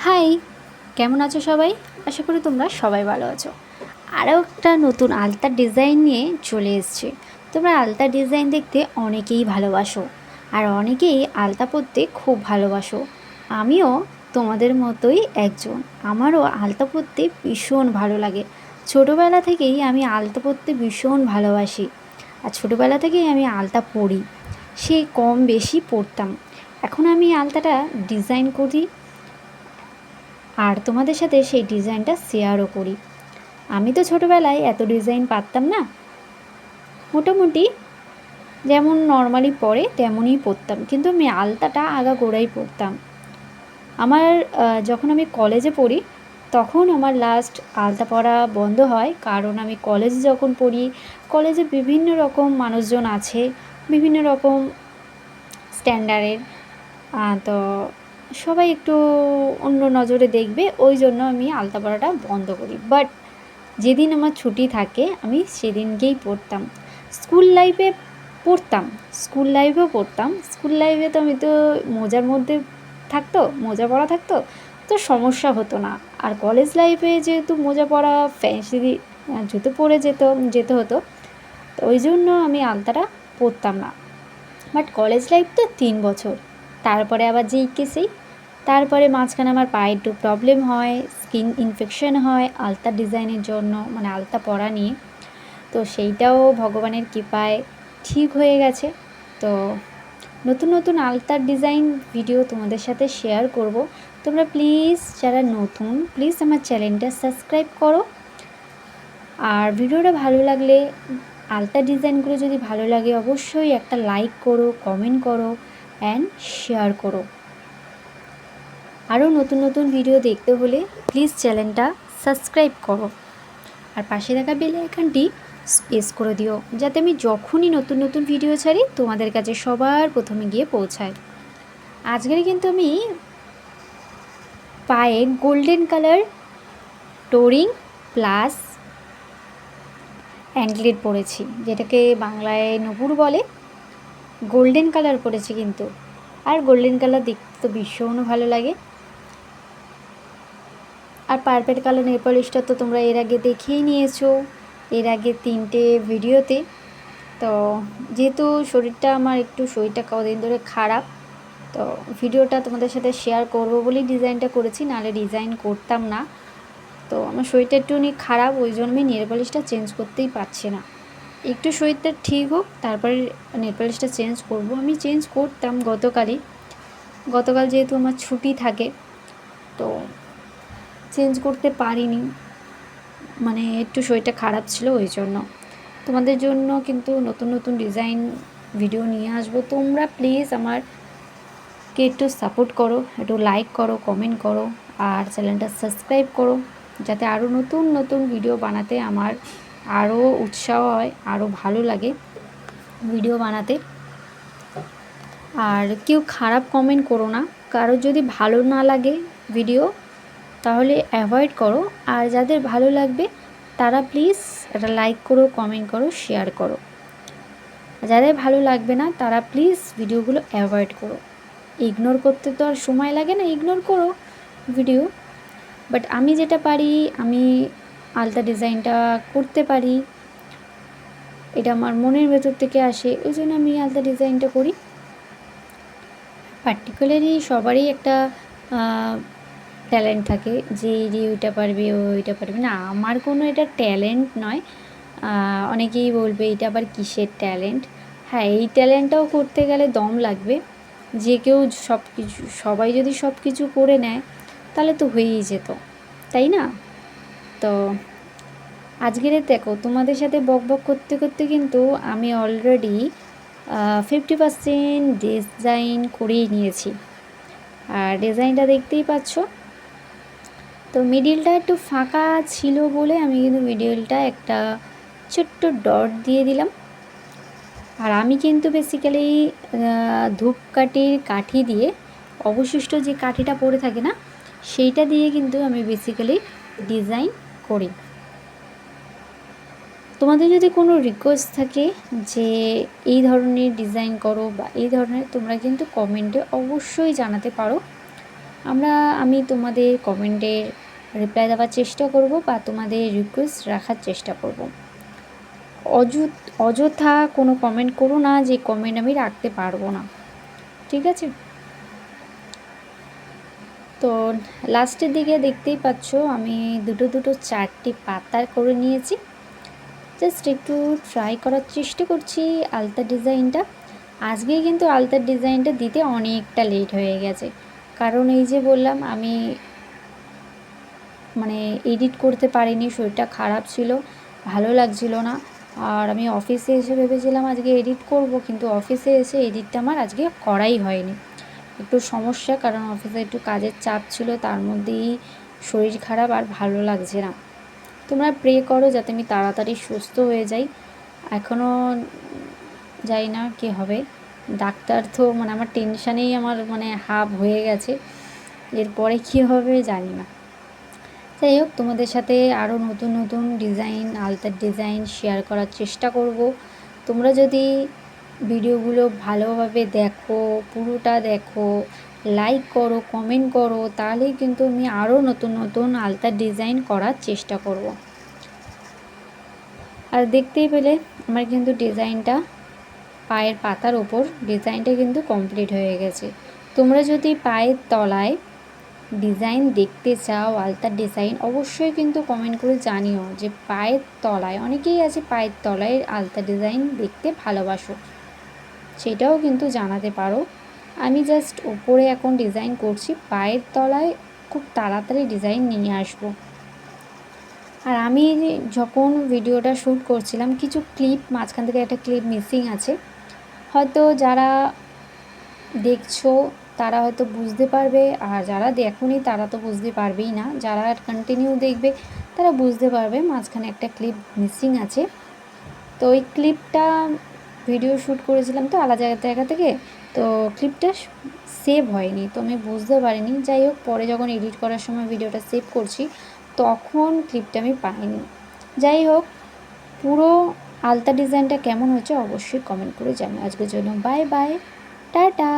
High, কেমন আছো সবাই? আশা করি তোমরা সবাই ভালো আছো। আরও একটা নতুন আলতার ডিজাইন নিয়ে চলে এসেছি। তোমরা আলতা ডিজাইন দেখতে অনেকেই ভালোবাসো, আর অনেকেই আলতা পরতে খুব ভালোবাসো। আমিও তোমাদের মতোই একজন। আমারও আলতা পরতে ভীষণ ভালো লাগে। ছোটোবেলা থেকেই আমি আলতা পরতে ভীষণ ভালোবাসি, আর ছোটোবেলা থেকেই আমি আলতা পরি। সে কম বেশি পরতাম। এখন আমি আলতাটা ডিজাইন করি, আর তোমাদের সাথে সেই ডিজাইনটা শেয়ারও করি। আমি তো ছোটোবেলায় এত ডিজাইন পারতাম না, মোটামুটি যেমন নর্মালি পরে তেমনই পরতাম, কিন্তু আমি আলতাটা আগাগোড়াই পরতাম। আমার যখন আমি কলেজে পড়ি তখন আমার লাস্ট আলতা পরা বন্ধ হয়, কারণ আমি কলেজে যখন পড়ি, কলেজে বিভিন্ন রকম মানুষজন আছে, বিভিন্ন রকম স্ট্যান্ডার্ডের। তো সবাই একটু অন্য নজরে দেখবে, ওই জন্য আমি আলতা পরাটা বন্ধ করি। বাট যেদিন আমার ছুটি থাকে আমি সেদিনকেই পড়তাম। স্কুল লাইফে পড়তাম, স্কুল লাইফেও পড়তাম। স্কুল লাইফে তো আমি তো মোজার মধ্যে মোজা পরা থাকতো, তো সমস্যা হতো না। আর কলেজ লাইফে যেহেতু মোজা পরা ফ্যান্সি জুতো পরে যেতে হতো, তো ওই জন্য আমি আলতাটা পরতাম না। বাট কলেজ লাইফ তো 3 বছর, তারপরে আবার যেই কেসেই, তারপরে মাঝখানে আমার পায়ে একটু প্রবলেম হয়, স্কিন ইনফেকশন হয় আলতা ডিজাইনের জন্য, মানে আলতা পরা নিয়ে। তো সেইটাও ভগবানের কৃপায় ঠিক হয়ে গেছে। তো নতুন নতুন আলতার ডিজাইন ভিডিও তোমাদের সাথে শেয়ার করব। তোমরা প্লিজ যারা নতুন, প্লিজ আমার চ্যানেলটা সাবস্ক্রাইব করো। আর ভিডিওটা ভালো লাগলে, আলতা ডিজাইনগুলো যদি ভালো লাগে, অবশ্যই একটা লাইক করো, কমেন্ট করো অ্যান্ড শেয়ার করো। আরও নতুন নতুন ভিডিও দেখতে হলে প্লিজ চ্যানেলটা সাবস্ক্রাইব করো, আর পাশে থাকা বেল আইকনটি প্রেস করে দিও, যাতে আমি যখনই নতুন নতুন ভিডিও ছাড়ি তোমাদের কাছে সবার প্রথমে গিয়ে পৌঁছায়। আজকের কিন্তু আমি পায়ে গোল্ডেন কালার টোরিং প্লাস অ্যাঙ্কলেট পরেছি, যেটাকে বাংলায় নুপুর বলে। গোল্ডেন কালার পরেছি কিন্তু, আর গোল্ডেন কালার দেখতে তো ভীষণ ভালো লাগে। আর পার্পেল কালার নেলপলিশটা তো তোমরা এর আগে দেখেই নিয়েছো, এর আগে 3টে ভিডিওতে। তো যেহেতু শরীরটা কদিন ধরে খারাপ, তো ভিডিওটা তোমাদের সাথে শেয়ার করব বলেই ডিজাইনটা করেছি, নাহলে ডিজাইন করতাম না। তো আমার শরীরটা একটুখানি খারাপ, ওই জন্য আমি নেলপলিশটা চেঞ্জ করতেই পারছি না। একটু শরীরটা ঠিক হোক, তারপরে নেলপলিশটা চেঞ্জ করব। আমি চেঞ্জ করতাম গতকাল যেহেতু আমার ছুটি থাকে, তো চেঞ্জ করতে পারিনি, মানে একটু শরীরটা খারাপ ছিল, ওই জন্য। তোমাদের জন্য কিন্তু নতুন নতুন ডিজাইন ভিডিও নিয়ে আসবো। তোমরা প্লিজ আমারকে একটু সাপোর্ট করো, একটু লাইক করো, কমেন্ট করো, আর চ্যানেলটা সাবস্ক্রাইব করো, যাতে আরও নতুন নতুন ভিডিও বানাতে আমার আরও উৎসাহ হয়, আরও ভালো লাগে ভিডিও বানাতে। আর কেউ খারাপ কমেন্ট করো না, কারোর যদি ভালো না লাগে ভিডিও, তাহলে অ্যাভয়েড করো। আর যাদের ভালো লাগবে তারা প্লিজ একটা লাইক করো, কমেন্ট করো, শেয়ার করো। যাদের ভালো লাগবে না তারা প্লিজ ভিডিওগুলো অ্যাভয়েড করো। ইগনোর করতে তো আর সময় লাগে না, ইগনোর করো ভিডিও। বাট আমি যেটা পারি, আমি আলতা ডিজাইনটা করতে পারি, এটা আমার মনের ভেতর থেকে আসে, ওই জন্য আমি আলতা ডিজাইনটা করি। পার্টিকুলারলি সবারই একটা ট্যালেন্ট থাকে, যে ওইটা পারবে, ওইটা পারবে না। আমার কোনো এটা ট্যালেন্ট নয়। অনেকেই বলবে এটা আবার কিসের ট্যালেন্ট। হ্যাঁ, এই ট্যালেন্টটাও করতে গেলে দম লাগবে। যে কেউ সবাই যদি সব কিছু করে নেয় তাহলে তো হয়েই যেত, তাই না? তো আজকের দেখো, তোমাদের সাথে বকবক করতে করতে কিন্তু আমি অলরেডি 50% ডিজাইন করেই নিয়েছি। আর ডিজাইনটা দেখতেই পাচ্ছ। তো মিডিলটা একটু ফাঁকা ছিল বলে আমি কিন্তু মিডিলটা একটা ছোট্ট ডট দিয়ে দিলাম। আর আমি কিন্তু বেসিক্যালি ধূপকাঠির কাঠি দিয়ে, অবশিষ্ট যে কাঠিটা পড়ে থাকে না, সেইটা দিয়ে কিন্তু আমি বেসিক্যালি ডিজাইন করি। তোমাদের যদি কোনো রিকোয়েস্ট থাকে যে এই ধরনের ডিজাইন করো বা এই ধরনের, তোমরা কিন্তু কমেন্টে অবশ্যই জানাতে পারো। আমি তোমাদের কমেন্টের রিপ্লাই দেওয়ার চেষ্টা করব বা তোমাদের রিকোয়েস্ট রাখার চেষ্টা করব। অযথা কোনো কমেন্ট করো না যে কমেন্ট আমি রাখতে পারবো না, ঠিক আছে? তো লাস্টের দিকে দেখতেই পাচ্ছ আমি দুটো চারটি পাতা করে নিয়েছি। জাস্ট একটু ট্রাই করার চেষ্টা করছি আলতা ডিজাইনটা। আজকে কিন্তু আলতার ডিজাইনটা দিতে অনেকটা লেট হয়ে গেছে, কারণ এই যে বললাম আমি মানে এডিট করতে পারিনি, শরীরটা খারাপ ছিল, ভালো লাগছিল না। আর আমি অফিসে এসে ভেবেছিলাম আজকে এডিট করব, কিন্তু অফিসে এসে এডিটটা আমার আজকে করাই হয়নি। একটু সমস্যা, কারণ অফিসে একটু কাজের চাপ ছিল, তার মধ্যেই শরীর খারাপ আর ভালো লাগছে না। তোমরা প্রে করো যাতে আমি তাড়াতাড়ি সুস্থ হয়ে যাই। এখনও জানি না কী হবে, ডাক্তার তো আমার টেনশানেই আমার হাফ হয়ে গেছে, এরপরে কী হবে জানি না। যাই হোক, তোমাদের সাথে আরও নতুন ডিজাইন, আলতার ডিজাইন শেয়ার করার চেষ্টা করব। তোমরা যদি ভিডিওগুলো ভালোভাবে দেখো, পুরোটা দেখো, লাইক করো, কমেন্ট করো, তাহলেই কিন্তু আমি আরও নতুন আলতার ডিজাইন করার চেষ্টা করব। আর দেখতেই পেলে আমার কিন্তু ডিজাইনটা পায়ের পাতার ওপর ডিজাইনটা কিন্তু কমপ্লিট হয়ে গেছে। তোমরা যদি পায়ের তলায় ডিজাইন দেখতে চাও, আলতার ডিজাইন, অবশ্যই কিন্তু কমেন্ট করে জানিও যে পায়ের তলায়, অনেকেই আছে পায়ের তলায় আলতা ডিজাইন দেখতে ভালোবাসো, সেটাও কিন্তু জানাতে পারো। আমি জাস্ট উপরে এখন ডিজাইন করছি, পায়ের তলায় খুব তাড়াতাড়ি ডিজাইন নিয়ে আসবো। আর আমি যখন ভিডিওটা শ্যুট করছিলাম, কিছু ক্লিপ মাঝখান থেকে একটা ক্লিপ মিসিং আছে, হয়তো যারা দেখছো তারা হয়তো বুঝতে পারবে, আর যারা দেখোনি তারা তো বুঝতে পারবেই না। যারা কন্টিনিউ দেখবে তারা বুঝতে পারবে মাঝখানে একটা ক্লিপ মিসিং আছে। তো ওই ক্লিপটা ভিডিও শ্যুট করেছিলাম তো আলাদা জায়গা থেকে, তো ক্লিপটা সেভ হয়নি, তো আমি বুঝতে পারিনি। যাই হোক, পরে যখন এডিট করার সময় ভিডিওটা সেভ করছি তখন ক্লিপটা আমি পাইনি। যাই হোক, পুরো আলতা ডিজাইনটা কেমন হয়েছে অবশ্যই কমেন্ট করে জানাও। আজকের জন্য বাই বাই, টাটা।